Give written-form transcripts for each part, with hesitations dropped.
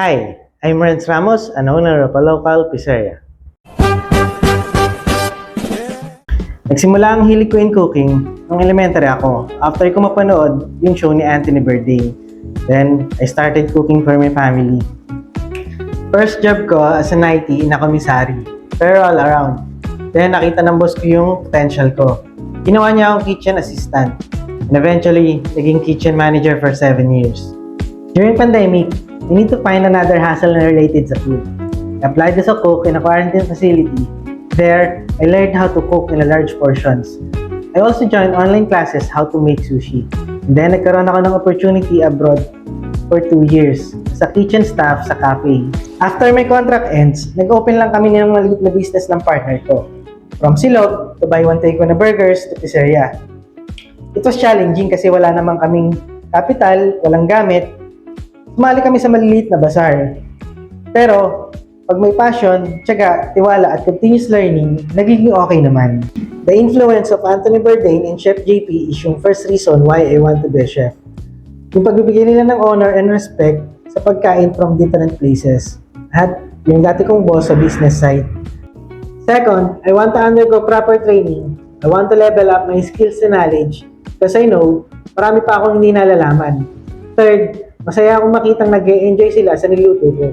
Hi, I'm Renz Ramos, an owner of a local pizzeria. Nagsimula ang hilig ko in cooking nung elementary ako after ko mapanood yung show ni Anthony Bourdain. Then, I started cooking for my family. First job ko as an IT in a commissary, pero all around. Then, nakita ng boss ko yung potential ko. Ginawa niya akong kitchen assistant. And eventually, naging kitchen manager for 7 years. During pandemic, you need to find another hustle na related sa food. I applied as a cook in a quarantine facility. There, I learned how to cook in large portions. I also joined online classes how to make sushi. And then, nagkaroon ako ng opportunity abroad for 2 years sa kitchen staff sa cafe. After my contract ends, nag-open lang kami ng maliit na business ng partner ko. From silog to buy one take one na burgers to pizzeria. It was challenging kasi wala namang kaming capital, walang gamit. Sumali kami sa maliliit na bazaar. Pero, pag may passion, tiyaga, tiwala at continuous learning, nagiging okay naman. The influence of Anthony Bourdain and Chef JP is yung first reason why I want to be a chef. Yung pagbibigay nila ng honor and respect sa pagkain from different places. At yung dati kong boss sa business side. Second, I want to undergo proper training. I want to level up my skills and knowledge because I know marami pa akong hindi nalalaman. Third, masaya akong makitang nag-e-enjoy sila sa niluto ko.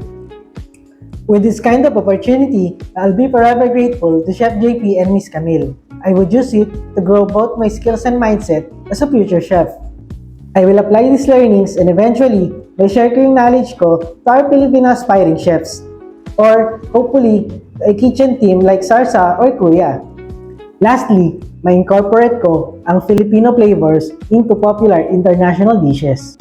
With this kind of opportunity, I'll be forever grateful to Chef JP and Miss Camille. I would use it to grow both my skills and mindset as a future chef. I will apply these learnings and eventually, may share ko yung knowledge ko to our Filipino aspiring chefs. Or, hopefully, a kitchen team like Sarsa or Kuya. Lastly, may incorporate ko ang Filipino flavors into popular international dishes.